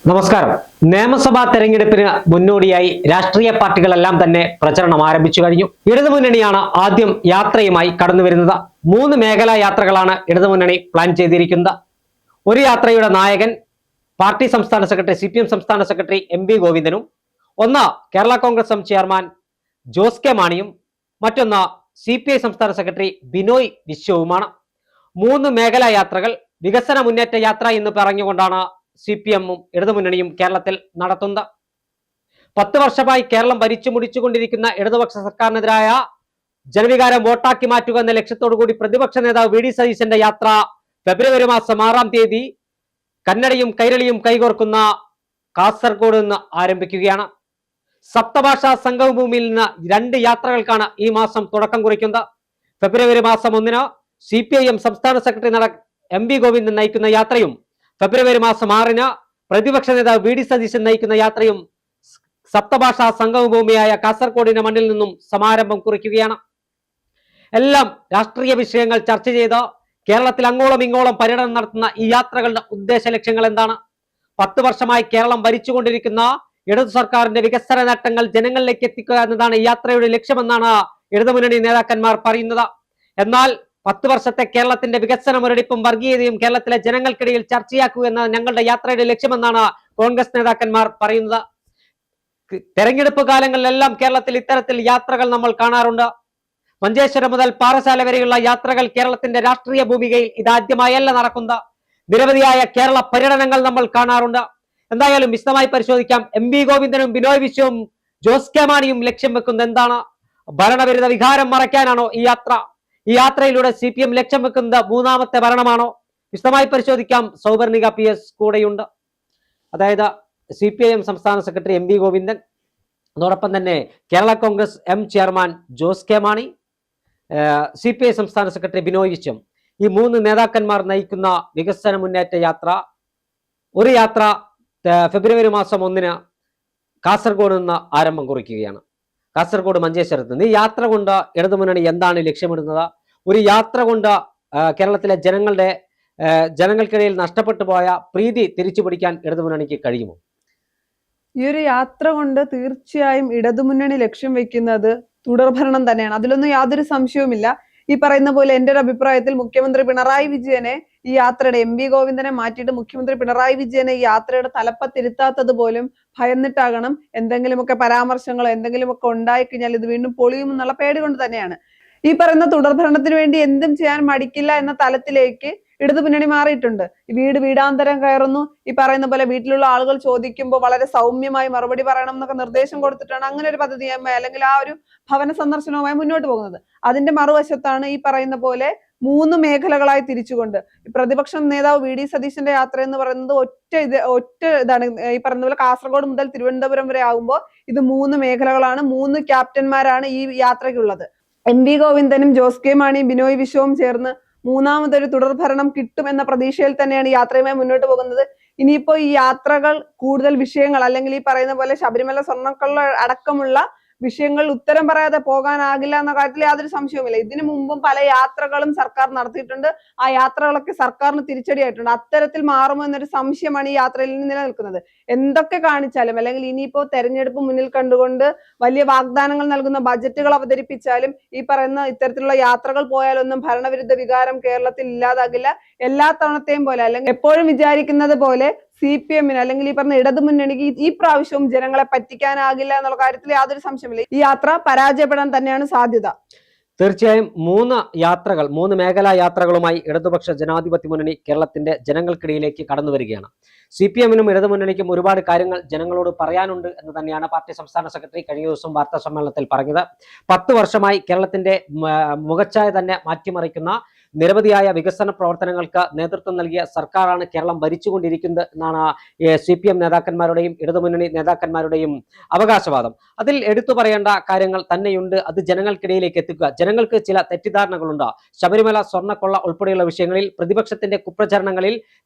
നമസ്കാരം. നിയമസഭാ തെരഞ്ഞെടുപ്പിന് മുന്നോടിയായി രാഷ്ട്രീയ പാർട്ടികളെല്ലാം തന്നെ പ്രചരണം ആരംഭിച്ചു കഴിഞ്ഞു. ഇടതുമുന്നണിയാണ് ആദ്യം യാത്രയുമായി കടന്നു വരുന്നത്. 3 മേഖലാ യാത്രകളാണ് ഇടതുമുന്നണി പ്ലാൻ ചെയ്തിരിക്കുന്നത്. ഒരു യാത്രയുടെ നായകൻ പാർട്ടി സംസ്ഥാന സെക്രട്ടറി CPM സംസ്ഥാന സെക്രട്ടറി MV ഗോവിന്ദനും, ഒന്ന് Kerala Congress M chairman Jose K മാണിയും, മറ്റൊന്ന് CPI സംസ്ഥാന സെക്രട്ടറി ബിനോയ് വിശ്വവുമാണ്. 3 മേഖലാ യാത്രകൾ വികസന മുന്നേറ്റ യാത്ര എന്ന് പറഞ്ഞുകൊണ്ടാണ് CPM-ഉം ഇടതുമുന്നണിയും കേരളത്തിൽ നടത്തുന്നത്. 10 വർഷമായി കേരളം ഭരിച്ചു മുടിച്ചുകൊണ്ടിരിക്കുന്ന ഇടതുപക്ഷ സർക്കാരിനെതിരായ ജനവികാരം വോട്ടാക്കി മാറ്റുക എന്ന ലക്ഷ്യത്തോടു കൂടി പ്രതിപക്ഷ നേതാവ് VD സതീശന്റെ യാത്ര ഫെബ്രുവരി മാസം 6-ാം തീയതി കന്നഡയും കൈരളിയും കൈകോർക്കുന്ന കാസർഗോഡ് നിന്ന് ആരംഭിക്കുകയാണ്. സപ്തഭാഷാ സംഗമഭൂമിയിൽ നിന്ന് 2 യാത്രകൾക്കാണ് ഈ മാസം തുടക്കം കുറിക്കുന്നത്. ഫെബ്രുവരി മാസം 1-ന് CPIM സംസ്ഥാന സെക്രട്ടറി MV ഗോവിന്ദൻ നയിക്കുന്ന യാത്രയും ഫെബ്രുവരി മാസം 6-ന് പ്രതിപക്ഷ നേതാവ് VD സതീശൻ നയിക്കുന്ന യാത്രയും സപ്തഭാഷാ സംഗമഭൂമിയായ കാസർഗോഡിന്റെ മണ്ണിൽ നിന്നും സമാരംഭം കുറിക്കുകയാണ്. എല്ലാം രാഷ്ട്രീയ വിഷയങ്ങൾ ചർച്ച ചെയ്ത് കേരളത്തിൽ അങ്ങോളം ഇങ്ങോളം പര്യടനം നടത്തുന്ന ഈ യാത്രകളുടെ ഉദ്ദേശ ലക്ഷ്യങ്ങൾ എന്താണ്? 10 വർഷമായി കേരളം ഭരിച്ചുകൊണ്ടിരിക്കുന്ന ഇടതു സർക്കാരിന്റെ വികസന നേട്ടങ്ങൾ ജനങ്ങളിലേക്ക് എത്തിക്കുക എന്നതാണ് ഈ യാത്രയുടെ ലക്ഷ്യമെന്നാണ് ഇടതുമുന്നണി നേതാക്കന്മാർ പറയുന്നത്. എന്നാൽ 10 വർഷത്തെ കേരളത്തിന്റെ വികസന മുരടിപ്പും വർഗീയതയും കേരളത്തിലെ ജനങ്ങൾക്കിടയിൽ ചർച്ചയാക്കുക എന്ന ഞങ്ങളുടെ യാത്രയുടെ ലക്ഷ്യമെന്നാണ് കോൺഗ്രസ് നേതാക്കന്മാർ പറയുന്നത്. തെരഞ്ഞെടുപ്പ് കാലങ്ങളിലെല്ലാം കേരളത്തിൽ ഇത്തരത്തിൽ യാത്രകൾ നമ്മൾ കാണാറുണ്ട്. മഞ്ചേശ്വരം മുതൽ പാറശാല വരെയുള്ള യാത്രകൾ കേരളത്തിന്റെ രാഷ്ട്രീയ ഭൂമികയിൽ ഇതാദ്യമായല്ല നടക്കുന്നത്. നിരവധിയായ കേരള പര്യടനങ്ങൾ നമ്മൾ കാണാറുണ്ട്. എന്തായാലും വിശദമായി പരിശോധിക്കാം. MV ഗോവിന്ദനും ബിനോയ് വിശ്വവും ജോസ് കെ മാണിയും ലക്ഷ്യം വെക്കുന്നത് എന്താണ്? ഭരണവിരുദ്ധ വികാരം മറയ്ക്കാനാണോ ഈ യാത്ര? ഈ യാത്രയിലൂടെ CPM ലക്ഷ്യം വെക്കുന്നത് 3ാമത്തെ ഭരണമാണോ? വിശദമായി പരിശോധിക്കാം. സൗവർണിക PS കൂടെയുണ്ട്. അതായത് CPIM സംസ്ഥാന സെക്രട്ടറി MV ഗോവിന്ദൻ, അതോടൊപ്പം തന്നെ Kerala Congress M chairman Jose K Mani, CPI സംസ്ഥാന സെക്രട്ടറി ബിനോയ് വിശ്വം, ഈ 3 നേതാക്കന്മാർ നയിക്കുന്ന വികസന മുന്നേറ്റ യാത്ര, ഒരു യാത്ര ഫെബ്രുവരി മാസം 1-ന് കാസർഗോഡ് നിന്ന് ആരംഭം കുറിക്കുകയാണ്. കാസർഗോഡ് മഞ്ചേശ്വരത്ത് നിന്ന്. ഈ യാത്ര കൊണ്ട് ഇടതുമുന്നണി എന്താണ് ലക്ഷ്യമിടുന്നത്? ഒരു യാത്ര കൊണ്ട് കേരളത്തിലെ ജനങ്ങൾക്കിടയിൽ നഷ്ടപ്പെട്ടു പോയ പ്രീതി തിരിച്ചു പിടിക്കാൻ ഇടതുമുന്നണിക്ക് കഴിയുമോ? ഈ ഒരു യാത്ര കൊണ്ട് തീർച്ചയായും ഇടതുമുന്നണി ലക്ഷ്യം വെക്കുന്നത് തുടർഭരണം തന്നെയാണ്. അതിലൊന്നും യാതൊരു സംശയവുമില്ല. ഈ പറയുന്ന പോലെ എൻ്റെ ഒരു അഭിപ്രായത്തിൽ മുഖ്യമന്ത്രി പിണറായി വിജയനെ ഈ യാത്രയുടെ MV ഗോവിന്ദനെ മാറ്റിയിട്ട് മുഖ്യമന്ത്രി പിണറായി വിജയനെ ഈ യാത്രയുടെ തലപ്പത്തിരുത്താത്തത് പോലും ഭയന്നിട്ടാകണം. എന്തെങ്കിലുമൊക്കെ പരാമർശങ്ങളോ എന്തെങ്കിലുമൊക്കെ ഉണ്ടായിക്കഴിഞ്ഞാൽ ഇത് വീണ്ടും പൊളിയുമെന്നുള്ള പേടി കൊണ്ട് തന്നെയാണ്. ഈ പറയുന്ന തുടർഭരണത്തിന് വേണ്ടി എന്തും ചെയ്യാൻ മടിക്കില്ല എന്ന തലത്തിലേക്ക് ഇടതുമുന്നണി മാറിയിട്ടുണ്ട്. വീടാന്തരം കയറുന്നു. ഈ പറയുന്ന പോലെ വീട്ടിലുള്ള ആളുകൾ ചോദിക്കുമ്പോൾ വളരെ സൗമ്യമായി മറുപടി പറയണം എന്നൊക്കെ നിർദ്ദേശം കൊടുത്തിട്ടാണ് അങ്ങനെ ഒരു പദ്ധതിയുമായി അല്ലെങ്കിൽ ആ ഒരു ഭവന സന്ദർശനവുമായി മുന്നോട്ട് പോകുന്നത്. അതിന്റെ മറുവശത്താണ് ഈ പറയുന്ന പോലെ 3 മേഖലകളായി തിരിച്ചുകൊണ്ട് പ്രതിപക്ഷ നേതാവ് VD സതീശന്റെ യാത്ര എന്ന് പറയുന്നത് ഒറ്റ ഇതാണ്. ഈ പറയുന്ന പോലെ കാസർഗോഡ് മുതൽ തിരുവനന്തപുരം വരെ ആകുമ്പോൾ ഇത് 3 മേഖലകളാണ്. 3 ക്യാപ്റ്റന്മാരാണ് ഈ യാത്രയ്ക്കുള്ളത്. MV ഗോവിന്ദനും ജോസ് കെ മാണിയും ബിനോയ് വിശ്വവും ചേർന്ന് 3ാമതൊരു തുടർഭരണം കിട്ടും എന്ന പ്രതീക്ഷയിൽ തന്നെയാണ് യാത്രയുമായി മുന്നോട്ട് പോകുന്നത്. ഇനിയിപ്പോ ഈ യാത്രകൾ കൂടുതൽ വിഷയങ്ങൾ അല്ലെങ്കിൽ ഈ പറയുന്ന പോലെ ശബരിമല സ്വർണ്ണക്കള്ള അടക്കമുള്ള വിഷയങ്ങൾ ഉത്തരം പറയാതെ പോകാനാകില്ല എന്ന കാര്യത്തിൽ യാതൊരു സംശയവുമില്ല. ഇതിനു മുമ്പും പല യാത്രകളും സർക്കാർ നടത്തിയിട്ടുണ്ട്. ആ യാത്രകളൊക്കെ സർക്കാരിന് തിരിച്ചടിയായിട്ടുണ്ട്. അത്തരത്തിൽ മാറുമോ എന്നൊരു സംശയമാണ് ഈ യാത്രയിൽ നിലനിൽക്കുന്നത്. എന്തൊക്കെ കാണിച്ചാലും അല്ലെങ്കിൽ ഇനിയിപ്പോ തെരഞ്ഞെടുപ്പ് മുന്നിൽ കണ്ടുകൊണ്ട് വലിയ വാഗ്ദാനങ്ങൾ നൽകുന്ന ബജറ്റുകൾ അവതരിപ്പിച്ചാലും ഈ പറയുന്ന ഇത്തരത്തിലുള്ള യാത്രകൾ പോയാലൊന്നും ഭരണവിരുദ്ധ വികാരം കേരളത്തിൽ ഇല്ലാതാകില്ല. എല്ലാ തവണത്തെയും പോലെ അല്ലെങ്കിൽ എപ്പോഴും വിചാരിക്കുന്നത് പോലെ CPM-ന് അല്ലെങ്കിൽ ഈ പറഞ്ഞ ഇടതുമുന്നണിക്ക് ഈ പ്രാവശ്യവും ജനങ്ങളെ പറ്റിക്കാനാകില്ല എന്നുള്ള കാര്യത്തിൽ യാതൊരു സംശയമില്ല. ഈ യാത്ര പരാജയപ്പെടാൻ തന്നെയാണ് സാധ്യത. തീർച്ചയായും 3 മേഖലാ യാത്രകളുമായി ഇടതുപക്ഷ ജനാധിപത്യ മുന്നണി കേരളത്തിന്റെ ജനങ്ങൾക്കിടയിലേക്ക് കടന്നു വരികയാണ്. CPM-നും ഇടതുമുന്നണിക്കും ഒരുപാട് കാര്യങ്ങൾ ജനങ്ങളോട് പറയാനുണ്ട് എന്ന് തന്നെയാണ് പാർട്ടി സംസ്ഥാന സെക്രട്ടറി കഴിഞ്ഞ ദിവസം വാർത്താ സമ്മേളനത്തിൽ പറഞ്ഞത്. 10 വർഷമായി കേരളത്തിന്റെ മുഖച്ഛായ തന്നെ മാറ്റിമറിക്കുന്ന നിരവധിയായ വികസന പ്രവർത്തനങ്ങൾക്ക് നേതൃത്വം നൽകിയ സർക്കാരാണ് കേരളം ഭരിച്ചുകൊണ്ടിരിക്കുന്നത് എന്നാണ് CPM നേതാക്കന്മാരുടെയും ഇടതുമുന്നണി നേതാക്കന്മാരുടെയും അവകാശവാദം. അതിൽ എടുത്തു പറയേണ്ട കാര്യങ്ങൾ തന്നെയുണ്ട്. അത് ജനങ്ങൾക്കിടയിലേക്ക് എത്തിക്കുക. ജനങ്ങൾക്ക് ചില തെറ്റിദ്ധാരണകളുണ്ട്. ശബരിമല സ്വർണ്ണക്കൊള്ള ഉൾപ്പെടെയുള്ള വിഷയങ്ങളിൽ പ്രതിപക്ഷത്തിന്റെ കുപ്രചരണങ്ങളിൽ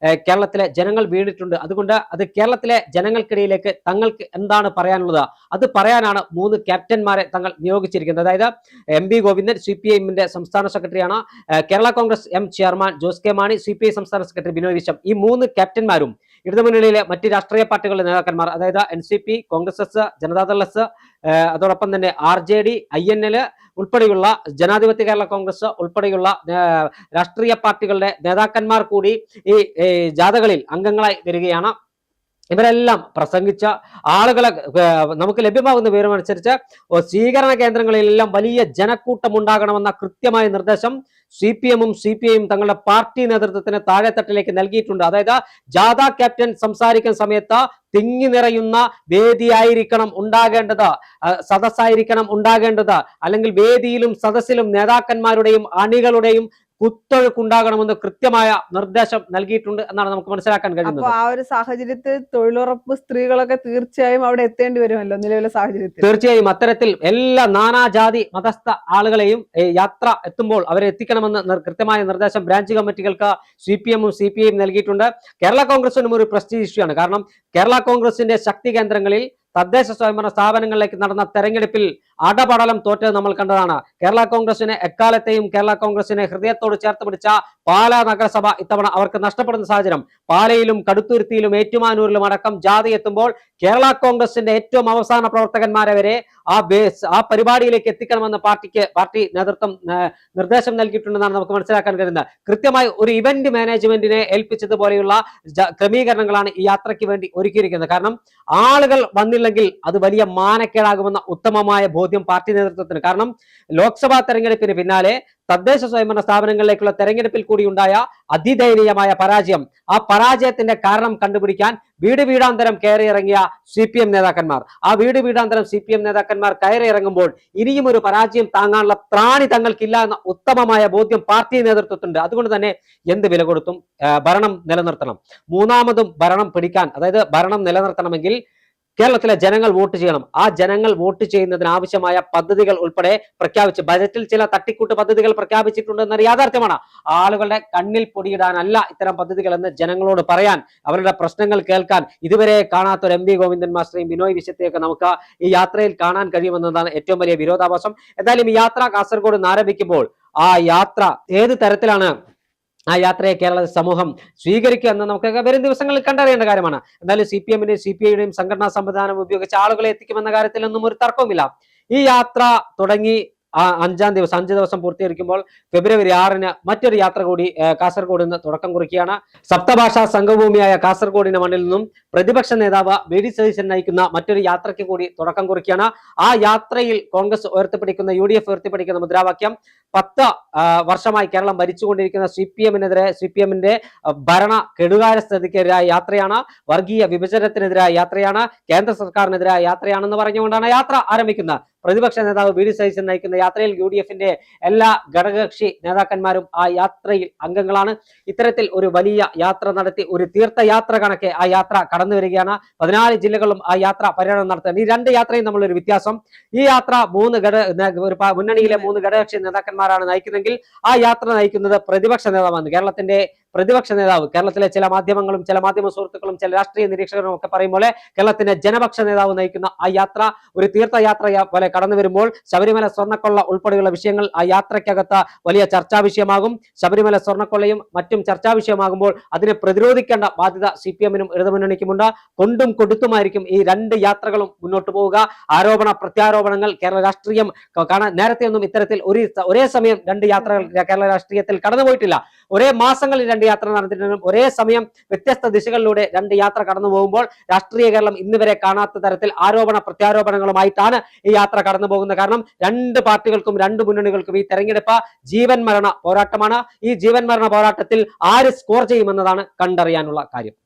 കേരളത്തിലെ ജനങ്ങൾ വീണിട്ടുണ്ട്. അതുകൊണ്ട് അത് കേരളത്തിലെ ജനങ്ങൾക്കിടയിലേക്ക് തങ്ങൾക്ക് എന്താണ് പറയാനുള്ളത് അത് പറയാനാണ് 3 ക്യാപ്റ്റന്മാരെ തങ്ങൾ നിയോഗിച്ചിരിക്കുന്നത്. അതായത് MV ഗോവിന്ദൻ CPIM-ന്റെ സംസ്ഥാന സെക്രട്ടറിയാണ്. Kerala Congress M chairman Jose K Mani, CPI സംസ്ഥാന സെക്രട്ടറി ബിനോയ് വിശ്വം, ഈ 3 ക്യാപ്റ്റന്മാരും ഇടതുമുന്നണിയിലെ മറ്റ് രാഷ്ട്രീയ പാർട്ടികളുടെ നേതാക്കന്മാർ, അതായത് NCP, Congress S, Janata Dal S, അതോടൊപ്പം തന്നെ RJD, INL ഉൾപ്പെടെയുള്ള ജനാധിപത്യ കേരള കോൺഗ്രസ് ഉൾപ്പെടെയുള്ള രാഷ്ട്രീയ പാർട്ടികളുടെ നേതാക്കന്മാർ കൂടി ഈ ജാഥകളിൽ അംഗങ്ങളായി വരികയാണ്. ഇവരെല്ലാം പ്രസംഗിച്ച ആളുകളെ നമുക്ക് ലഭ്യമാകുന്ന വിവരമനുസരിച്ച് സ്വീകരണ കേന്ദ്രങ്ങളിലെല്ലാം വലിയ ജനക്കൂട്ടം ഉണ്ടാകണമെന്ന കൃത്യമായ നിർദ്ദേശം CPM-ഉം CPI-യും തങ്ങളുടെ പാർട്ടി നേതൃത്വത്തിന് താഴെത്തട്ടിലേക്ക് നൽകിയിട്ടുണ്ട്. അതായത് ജാഥ ക്യാപ്റ്റൻ സംസാരിക്കുന്ന സമയത്ത് തിങ്ങി നിറയുന്ന വേദിയായിരിക്കണം ഉണ്ടാകേണ്ടത്, സദസ്സായിരിക്കണം ഉണ്ടാകേണ്ടത്, അല്ലെങ്കിൽ വേദിയിലും സദസ്സിലും നേതാക്കന്മാരുടെയും അണികളുടെയും കുത്തൊഴുക്കുണ്ടാകണമെന്ന് കൃത്യമായ നിർദ്ദേശം നൽകിയിട്ടുണ്ട് എന്നാണ് നമുക്ക് മനസ്സിലാക്കാൻ കഴിയുന്നത്. അപ്പൊ ആ ഒരു സാഹചര്യത്തിൽ തൊഴിലുറപ്പ് സ്ത്രീകളൊക്കെ തീർച്ചയായും അവിടെ എത്തേണ്ടി വരുമല്ലോ നിലവിലെ സാഹചര്യത്തിൽ. തീർച്ചയായും അത്തരത്തിൽ എല്ലാ നാനാജാതി മതസ്ഥ ആളുകളെയും യാത്ര എത്തുമ്പോൾ അവരെ എത്തിക്കണമെന്ന് കൃത്യമായ നിർദ്ദേശം ബ്രാഞ്ച് കമ്മിറ്റികൾക്ക് CPM-ഉം CPI-യും നൽകിയിട്ടുണ്ട്. കേരള കോൺഗ്രസിനും ഒരു പ്രസ്റ്റീജ് ഇഷ്യൂ ആണ്. കാരണം കേരള കോൺഗ്രസിന്റെ ശക്തി കേന്ദ്രങ്ങളിൽ തദ്ദേശ സ്വയംഭരണ സ്ഥാപനങ്ങളിലേക്ക് നടന്ന തെരഞ്ഞെടുപ്പിൽ അടപടലം തോറ്റത് നമ്മൾ കണ്ടതാണ്. കേരള കോൺഗ്രസിനെ എക്കാലത്തെയും കേരള കോൺഗ്രസിനെ ഹൃദയത്തോട് ചേർത്ത് പിടിച്ച പാലാ നഗരസഭ ഇത്തവണ അവർക്ക് നഷ്ടപ്പെടുന്ന സാഹചര്യം. പാലയിലും കടുത്തുരുത്തിയിലും ഏറ്റുമാനൂരിലും അടക്കം ജാഥ എത്തുമ്പോൾ കേരള കോൺഗ്രസിന്റെ ഏറ്റവും അവസാന പ്രവർത്തകന്മാരെ വരെ ആ പരിപാടിയിലേക്ക് എത്തിക്കണമെന്ന് പാർട്ടി നേതൃത്വം നിർദ്ദേശം നൽകിയിട്ടുണ്ടെന്നാണ് നമുക്ക് മനസ്സിലാക്കാൻ കഴിയുന്നത്. കൃത്യമായി ഒരു ഇവന്റ് മാനേജ്മെന്റിനെ ഏൽപ്പിച്ചതുപോലെയുള്ള ക്രമീകരണങ്ങളാണ് ഈ യാത്രയ്ക്ക് വേണ്ടി ഒരുക്കിയിരിക്കുന്നത്. കാരണം ആളുകൾ വന്നില്ലെങ്കിൽ അത് വലിയ മാനക്കേടാകുമെന്ന ഉത്തമമായ ബോധ്യം പാർട്ടി നേതൃത്വത്തിന്. കാരണം ലോക്സഭാ തെരഞ്ഞെടുപ്പിന് പിന്നാലെ തദ്ദേശ സ്വയംഭരണ സ്ഥാപനങ്ങളിലേക്കുള്ള തെരഞ്ഞെടുപ്പിൽ കൂടി ഉണ്ടായ അതിദയനീയമായ പരാജയം, ആ പരാജയത്തിന്റെ കാരണം കണ്ടുപിടിക്കാൻ വീട് വീടാന്തരം കയറിയിറങ്ങിയ CPM നേതാക്കന്മാർ, ആ വീട് വീടാന്തരം CPM നേതാക്കന്മാർ കയറിയിറങ്ങുമ്പോൾ ഇനിയും ഒരു പരാജയം താങ്ങാനുള്ള ത്രാണി തങ്ങൾക്കില്ല എന്ന ഉത്തമമായ ബോധ്യം പാർട്ടി നേതൃത്വത്തിനുണ്ട്. അതുകൊണ്ട് തന്നെ എന്ത് വില കൊടുത്തും ഭരണം നിലനിർത്തണം. മൂന്നാമതും ഭരണം പിടിക്കാൻ, അതായത് ഭരണം നിലനിർത്തണമെങ്കിൽ കേരളത്തിലെ ജനങ്ങൾ വോട്ട് ചെയ്യണം. ആ ജനങ്ങൾ വോട്ട് ചെയ്യുന്നതിന് ആവശ്യമായ പദ്ധതികൾ ഉൾപ്പെടെ പ്രഖ്യാപിച്ച് ബജറ്റിൽ ചില തട്ടിക്കൂട്ട് പദ്ധതികൾ പ്രഖ്യാപിച്ചിട്ടുണ്ടെന്ന യാഥാർത്ഥ്യമാണ്. ആളുകളുടെ കണ്ണിൽ പൊടിയിടാനല്ല ഇത്തരം പദ്ധതികൾ എന്ന് ജനങ്ങളോട് പറയാൻ, അവരുടെ പ്രശ്നങ്ങൾ കേൾക്കാൻ ഇതുവരെ കാണാത്ത ഒരു MV ഗോവിന്ദൻ മാസ്റ്ററേയും ബിനോയ് വിശ്വത്തെയൊക്കെ നമുക്ക് ഈ യാത്രയിൽ കാണാൻ കഴിയുമെന്നതാണ് ഏറ്റവും വലിയ വിരോധാഭാസം. എന്തായാലും ഈ യാത്ര കാസർഗോഡ് നിന്ന് ആരംഭിക്കുമ്പോൾ ആ യാത്ര ഏത് തരത്തിലാണ് ആ യാത്രയെ കേരള സമൂഹം സ്വീകരിക്കുക എന്ന് നമുക്ക് വരും ദിവസങ്ങളിൽ കണ്ടറിയേണ്ട കാര്യമാണ്. എന്തായാലും CPM-ന്റെയും CPI-യുടെയും സംഘടനാ സംവിധാനം ഉപയോഗിച്ച് ആളുകളെ എത്തിക്കുമെന്ന കാര്യത്തിലൊന്നും ഒരു തർക്കവുമില്ല. ഈ യാത്ര തുടങ്ങി 5 ദിവസം പൂർത്തീകരിക്കുമ്പോൾ ഫെബ്രുവരി 6-ന് മറ്റൊരു യാത്ര കൂടി കാസർഗോഡ് നിന്ന് തുടക്കം കുറിക്കുകയാണ്. സപ്തഭാഷാ സംഘഭൂമിയായ കാസർഗോഡിന്റെ മണ്ണിൽ നിന്നും പ്രതിപക്ഷ നേതാവ് VD സതീശൻ നയിക്കുന്ന മറ്റൊരു യാത്രയ്ക്ക് കൂടി തുടക്കം കുറിക്കുകയാണ്. ആ യാത്രയിൽ കോൺഗ്രസ് ഉയർത്തിപ്പിടിക്കുന്ന, UDF ഉയർത്തിപ്പിടിക്കുന്ന മുദ്രാവാക്യം 10 വർഷമായി കേരളം ഭരിച്ചുകൊണ്ടിരിക്കുന്ന CPM-ന്റെ ഭരണ കെടുകാര സ്ഥിതിക്കെതിരായ യാത്രയാണ്, വർഗീയ വിഭജനത്തിനെതിരായ യാത്രയാണ്, കേന്ദ്ര സർക്കാരിനെതിരായ യാത്രയാണെന്ന് പറഞ്ഞുകൊണ്ടാണ് യാത്ര ആരംഭിക്കുന്നത്. പ്രതിപക്ഷ നേതാവ് VD സതീശൻ നയിക്കുന്ന യാത്രയിൽ UDF-ന്റെ എല്ലാ ഘടകകക്ഷി നേതാക്കന്മാരും ആ യാത്രയിൽ അംഗങ്ങളാണ്. ഇത്തരത്തിൽ ഒരു വലിയ യാത്ര നടത്തി ഒരു തീർത്ഥയാത്ര കണക്കെ ആ യാത്ര കടന്നു വരികയാണ്. 14 ജില്ലകളിലും ആ യാത്ര പര്യടനം നടത്തുന്നത്. ഈ 2 യാത്രയും തമ്മിലൊരു വ്യത്യാസം, ഈ യാത്ര മുന്നണിയിലെ 3 ഘടകകക്ഷി നേതാക്കന്മാരാണ് നയിക്കുന്നതെങ്കിൽ ആ യാത്ര നയിക്കുന്നത് പ്രതിപക്ഷ നേതാവാണ്. കേരളത്തിന്റെ പ്രതിപക്ഷ നേതാവ്, കേരളത്തിലെ ചില മാധ്യമങ്ങളും ചില മാധ്യമ സുഹൃത്തുക്കളും ചില രാഷ്ട്രീയ നിരീക്ഷകരും ഒക്കെ പറയും പോലെ കേരളത്തിന്റെ ജനപക്ഷ നേതാവ് നയിക്കുന്ന ആ യാത്ര ഒരു തീർത്ഥയാത്ര പോലെ കടന്നു വരുമ്പോൾ ശബരിമല സ്വർണ്ണക്കൊള്ള ഉൾപ്പെടെയുള്ള വിഷയങ്ങൾ ആ യാത്രയ്ക്കകത്ത് വലിയ ചർച്ചാ വിഷയമാകും. ശബരിമല സ്വർണ്ണക്കൊള്ളയും മറ്റും ചർച്ചാ വിഷയമാകുമ്പോൾ അതിനെ പ്രതിരോധിക്കേണ്ട ബാധ്യത CPM-നും ഇടതുമുന്നണിക്കുമുണ്ട്. കൊണ്ടും കൊടുത്തുമായിരിക്കും ഈ 2 യാത്രകളും മുന്നോട്ട് പോവുക. ആരോപണ പ്രത്യാരോപണങ്ങൾ കേരള രാഷ്ട്രീയം കാണാൻ നേരത്തെ ഒന്നും ഇത്തരത്തിൽ ഒരേ സമയം 2 യാത്രകൾ കേരള രാഷ്ട്രീയത്തിൽ കടന്നുപോയിട്ടില്ല. ഒരേ മാസങ്ങളിൽ 2 യാത്ര നടത്തിയിട്ടും ഒരേ സമയം വ്യത്യസ്ത ദിശകളിലൂടെ 2 യാത്ര കടന്നു പോകുമ്പോൾ രാഷ്ട്രീയ കേരളം ഇന്ന് വരെ കാണാത്ത തരത്തിൽ ആരോപണ പ്രത്യാരോപണങ്ങളുമായിട്ടാണ് ഈ യാത്ര കടന്നു പോകുന്നത്. കാരണം 2 പാർട്ടികൾക്കും 2 മുന്നണികൾക്കും ഈ തെരഞ്ഞെടുപ്പ് ജീവൻ മരണ പോരാട്ടമാണ്. ഈ ജീവൻ മരണ പോരാട്ടത്തിൽ ആര് സ്കോർ ചെയ്യുമെന്നതാണ് കണ്ടറിയാനുള്ള കാര്യം.